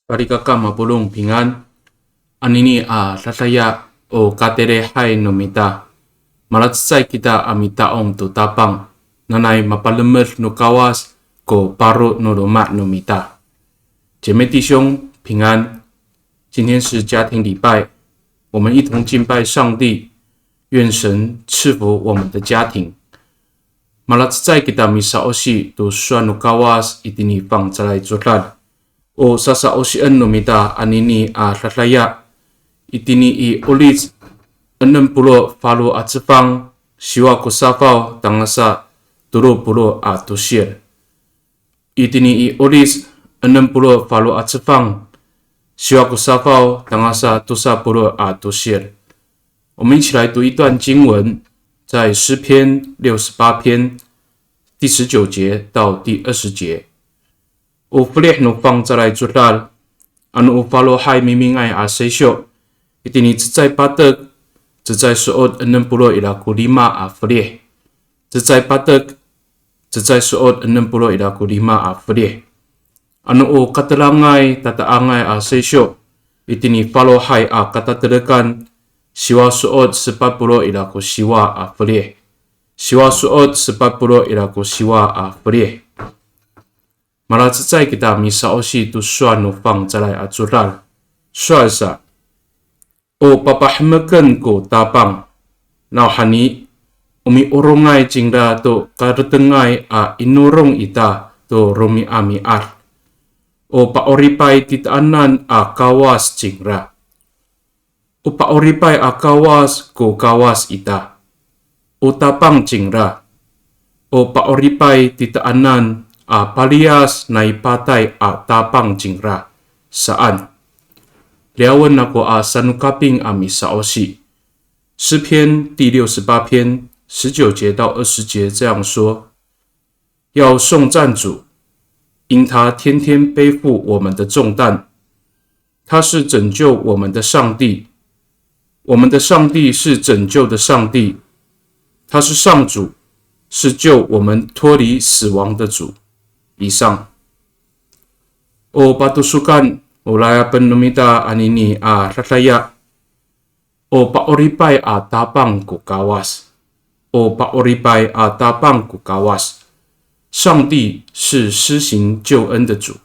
Parikaka mapulong pingan, anini lataya o katere hai no mita. Malatsay kita amitaong tutapang, nanay mapalemer no kawas ko paro no roma no mita. 姐妹弟兄平安，今天是家庭礼拜，我们一同敬拜上帝，愿神赐福我们的家庭。Malatsay kita misaosi tu suan no kawas itini pang calay jutad. O sasaosian no mita anini lataya itini I ulit 60 falo at sepang siwa ko safaw tangasa 20 tusir. Itini I ulit 60 falo at sepang siwa ko safaw tangasa 20 tusir. 我们一起来读一段经文，在诗篇68篇第19节到第20节。O fleh no fang calay jutad, ano o falo hai mimingay sesyo, itini cicay patag, cicay suod 60 ila 5 fleh, cicay patag, cicay suod 60 ila 5 fleh. Ano o katalangay tataangay sesyo, itini falo hai katatalakan, siwa suod 40 ila siwa fleh, siwa suod 40 ila siwa fleh. Malatsay kita misaosi tu suan no fang calay jutad. Suasa o papahmakan ko tapang now hani umiurungay jingda to karatengay inurong ita to rumi ami o paoripay titaanan kawas jingra o paoripay kawas ko kawas ita o tapang jingra o paoripay titaanan palias na ipatay tapang jingra saan liawan ako sanukaping misaosi。诗篇第68篇19节到20节这样说：要颂赞主，因他天天背负我们的重担。他是拯救我们的上帝，我们的上帝是拯救的上帝，他是上主，是救我们脱离死亡的主。以上。O patusukan ulaya penumita anini lataya o paoripay tapang ko kawas o paoripay tapang ko kawas。上帝是施行救恩的主。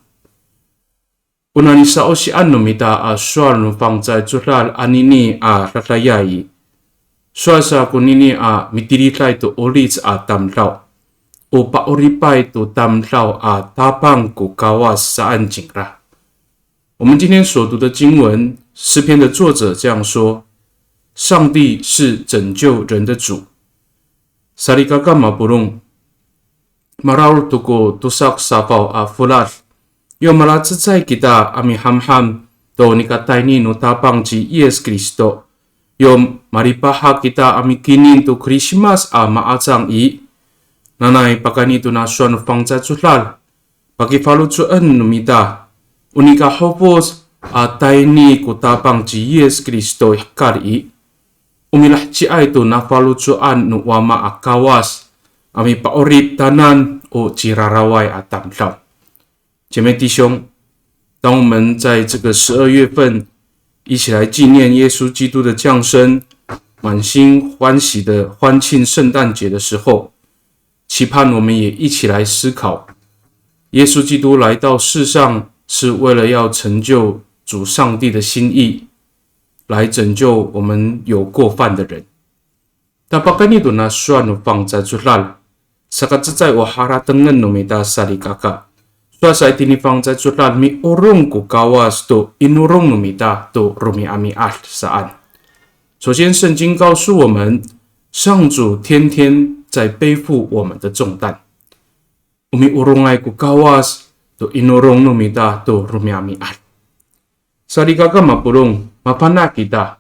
Unani saosian numita sual no fang calay jutad anini lataya I suasa kunini mitiritlay to ulit tamlaw o paoripay to tamlaw tapang ko kawas saan jingra。我们今天所读的经文，诗篇的作者这样说：上帝是拯救人的主。Sarikaka mapulong marawal tuko tusak sapaw fulat yo malatsay kita hamham to nikatay ni no tapang ji Yes Kristo yo maripaha kita kinin to Christmas maatsang I nanay pakanito na suan fang jutad pakifalutuan numita unika hopos tayni ko tapang ji Yes Kristo kari umilahci ay to na falutuan no wama kawas paorip tanan o jiraraway tamlaw。姐妹弟兄，当我们在这个12月份一起来纪念耶稣基督的降生，满心欢喜的欢庆圣诞节的时候，期盼我们也一起来思考，耶稣基督来到世上是为了要成就主上帝的心意，来拯救我们有过犯的人。Tapakan ito na suan no fang calay jutad sa katsay o haratangan no mita sarikaka。suasa itini fang calay jutad mi urong ko kawas to inurong no mita to rumi ami saan。首先，圣经告诉我们，上主天天在背负我们的重担。Umiurungay ko kawas to inurong no mita to rumi ami Sarikaka mapulong mapana kita.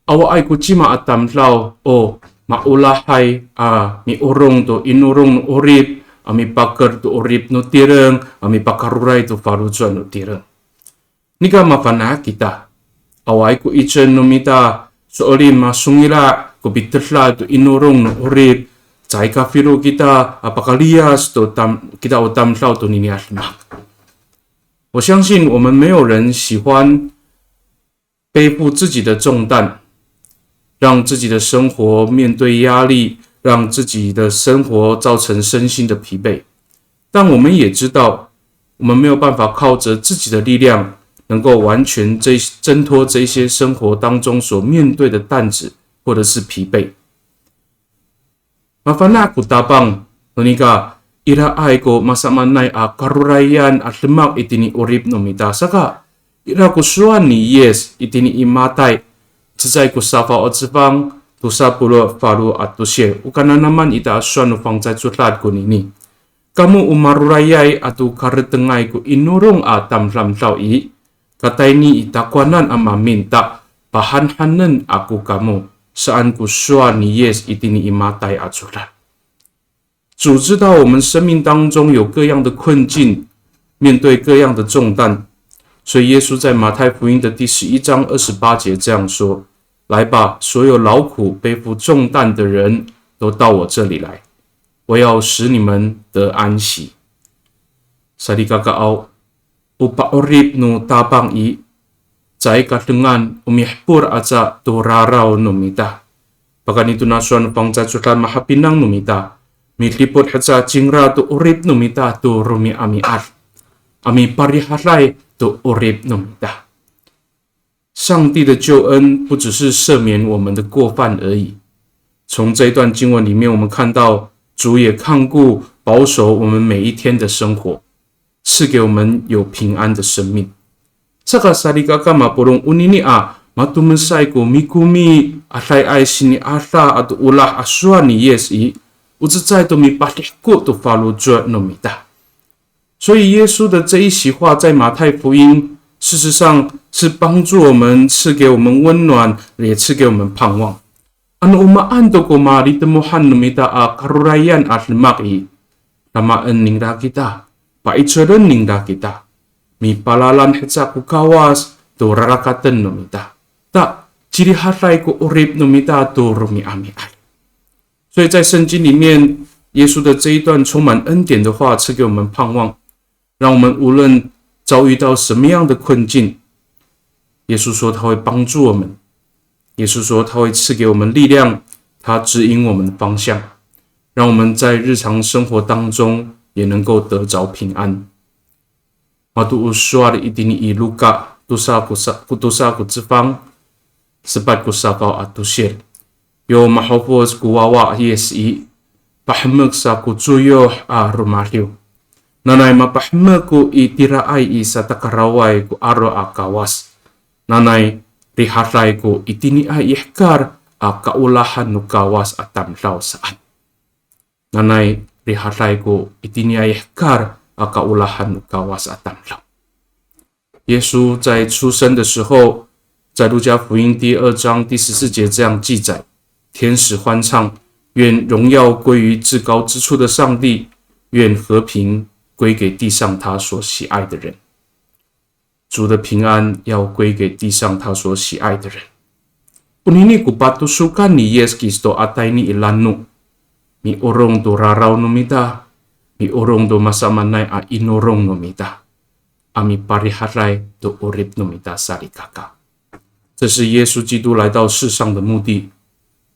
Awa ay kuchima tamlaw o maulahay miurong to inurong no urip pakar to urip no tireng pakaruray to falutuan no tireng. Nika mapana kita. Awa ay ku ichen no mita soolin masungila ko bitla to inurong no urip cai kafiro kita apakalias to kita o tamlaw to niniasmak. 我相信我们没有人喜欢背负自己的重担，让自己的生活面对压力，让自己的生活造成身心的疲惫。但我们也知道，我们没有办法靠着自己的力量，能够完全挣脱这些生活当中所面对的担子或者是疲惫。Mafana aku tabang, nonika ira ay ko masamanay a karurayan at lemak itini urip no mita saka ira ko suan ni yes itini imatay zizay ko safa o zifang tusa pulo falu at tusye ukana naman ita suan no fang zay zutlat ko nini kamu umarurayay atu karetengay ko inurong atam lamlaw i katay ni itakwanan ang maminta pahanhanen aku kamu saan ko suan ni yes itini imatay at zutlat。主知道我们生命当中有各样的困境，面对各样的重担，所以耶稣在马太福音的第11章28节这样说：“来吧，所有劳苦背负重担的人都到我这里来，我要使你们得安息。” Sadikakaaw, upaorip no tabang i, zay katungan umihpur aca turaraw numita. Paganito na suan pangzatsutan mahapinang numita.Mitlipot hatsa jingra tu urip numita tu rumi ami ar. Ami parihalai tu urip numita. 上帝的救恩不只是赦免我们的过犯而已。从这一段经文里面，我们看到主也看顾保守我们每一天的生活，赐给我们有平安的生命。Saka sarikaka mapurong unini a matumensay ko mikumi atay ay sini ata at ulah aswa ni yes i。所以耶稣的这一席话在马太福音事实上是帮助我们，赐给我们温暖，也赐给我们盼望。Ano umaando ko maritemuhan numita a karurayan at lemaki, namaan ningda kita, paitsuran ningda kita, mi palalan hetsa ku kawas, to rarakatan numita, ta ciri hatay ko urip numita to rumi ami ay。所以在圣经里面，耶稣的这一段充满恩典的话赐给我们盼望，让我们无论遭遇到什么样的困境，耶稣说他会帮助我们，耶稣说他会赐给我们力量，他指引我们的方向，让我们在日常生活当中也能够得着平安。Matu uswar itini iluka tusa ku zifang sebat ku sakau atusir.Yo mahopos kuwawa yesi pahmek sa kutsuyo a rumalyo. Nanay mapahmek ku itiraay sa takaraway ku aro a kawas. Nanay rihatay ku itiniay ihkar a kaulahan nu kawas at tamlaw saan. Nanay rihatay ku itiniay ihkar a kaulahan nu kawas at tamlaw。耶稣在出生的时候，在路加福音第2章第14节这样记载。天使欢唱，愿荣耀归于至高之处的上帝，愿和平归给地上他所喜爱的人。主的平安要归给地上他所喜爱的人。Unini ku patusukan ni Yes Kristo atay ni ilanu, mi orong do raraw numita, mi orong do masamanay a inorong numita, ami pariharay do urip numita sarikaka。这是耶稣基督来到世上的目的。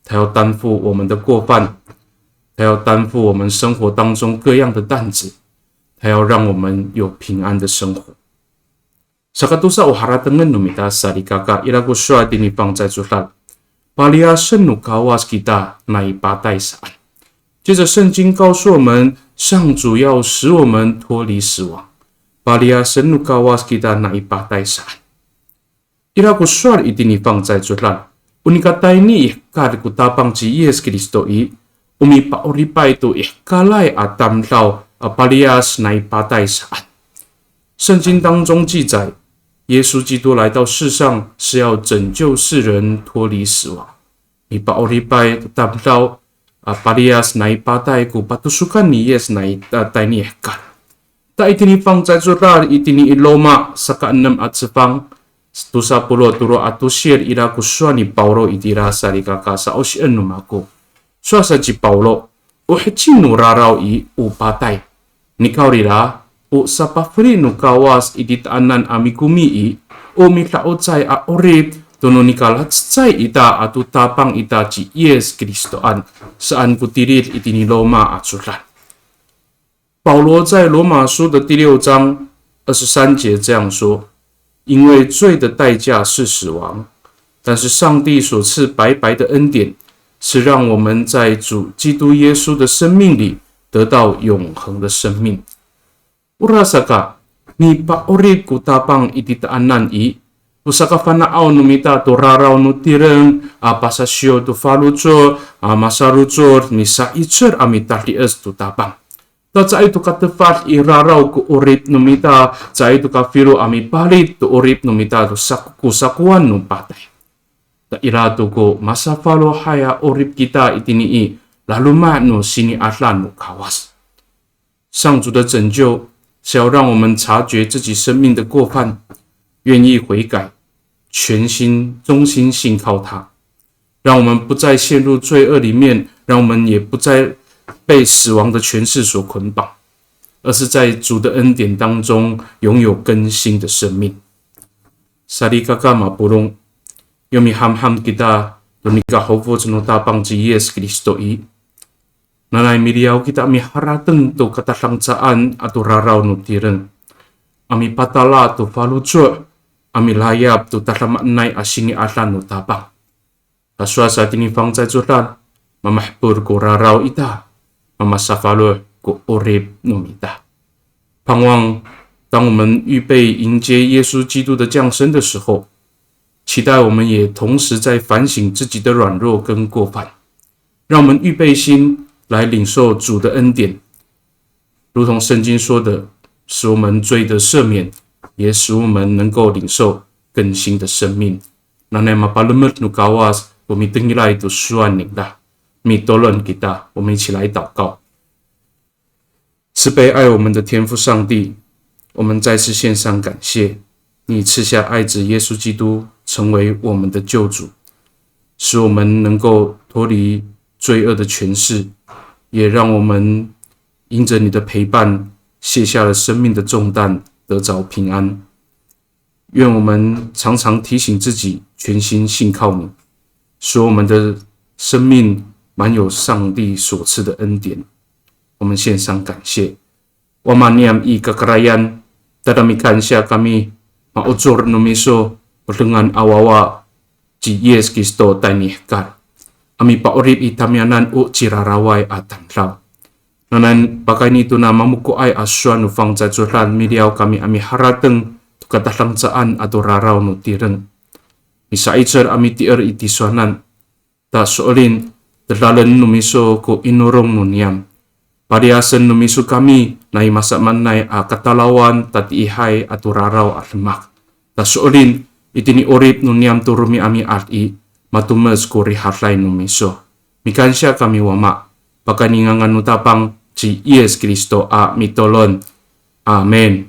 他要担负我们的过犯，他要担负我们生活当中各样的担子，他要让我们有平安的生活。Sakatusa uharatengan numita sarikaka ilaku syua dini pang在主Palia senu kawas kita nai patai saan。接着圣经告诉我们，上主要使我们脱离死亡。Palia senu kawas kita nai patai saan。ilaku syua dini pang在主Unikatay ni ihkar ku tapang si Yes Kristo i, umipaoripay to ihkalay at tamlaw apalias na ipatay saan。圣经当中记载，耶稣基督来到世上是要拯救世人脱离死亡。Ipaoripay to tamlaw apalias na ipatay ku patusukan ni Yes na itatay ni ihkar。Ta itinipang在itini iloma sa ka-6 at sifang。Tusa pulo turo atusir ira kuswa ni Paulo itira sarikaka sa osien numako. Suasa ji Paulo uhecinu rarau i upatay. Nikaw rira o sapafri no kawas iditaanan ami kumii o mitlaotsay a orip tono nikalatsay ita atu tapang ita ci Yes Kristoan saan kutiril itini Loma at surat。保罗在罗马书的第6章23节这样说：因为罪的代价是死亡，但是上帝所赐白白的恩典是让我们在主基督耶稣的生命里得到永恒的生命。Urasaka ni paorit ku tapang ititaanan i usaka fanaaw numita to raraw no tireng pasasyo to falucho masaruchor ni sa itcher amitalies to tapang ta sa ito katefat i raraw ku orip numita sa ito ka filo ami palit to orip numita to sakuan no patay ta irato ko masafalo haya orip kita itinii lalu no sini atlan no kawas。上主的拯救是要让我们察觉自己生命的过犯，愿意悔改，全心忠心信靠他，让我们不再陷入罪恶里面，让我们也不再被死亡的权势所捆绑，而是在主的恩典当中拥有更新的生命。Sarikaka mapulong yomi ham kita donika hovo no tapang ci Yes Kristo i nanay miliyaw kita ami harateng to katalangsaan at raraw no tireng ami patala to falucho ami layap to talamanay asini atlan no tapang kaswa sa tinifang在作战 mamahpur ko raraw ita mamasafalo ko orip no mita 盼望当我们预备迎接耶稣基督的降生的时候，期待我们也同时在反省自己的软弱跟过犯，让我们预备心来领受主的恩典，如同圣经说的，使我们罪的赦免，也使我们能够领受更新的生命。Nanay mapalumot no kawas, bumitengilay to suan ningda, mitolon kita，我们一起来祷告。慈悲爱我们的天父上帝，我们再次献上感谢，你赐下爱子耶稣基督成为我们的救主，使我们能够脱离罪恶的权势，也让我们因着你的陪伴卸下了生命的重担，得着平安。愿我们常常提醒自己全心信靠你，使我们的生命满有上帝所赐的恩典。我们献上感谢。Wamaniam i kekerayan tadamikan siya kami maujur numiso dengan awawa ci Yes Kristo tanihkar. Ami paurip itamianan u cirarawai atanraw. Nanan pakai nito na mamuko ay aswan ufang jajuran miliaw kami ami harateng tukatalangsaan atau raraw no tireng. Misa icer ami tier itiswanan. Ta soolin terlalan numiso ko inurong nuniam. Pariasan numiso kami na imasamanay katalawan tatiihay at uraraw at lemak. Tasoolin itini orip nuniam turumi ami ati matumes ko rihatlay numiso. Mikansya kami wama. Pagkaningangan nutapang si Yes Kristo a mitolon. Amen.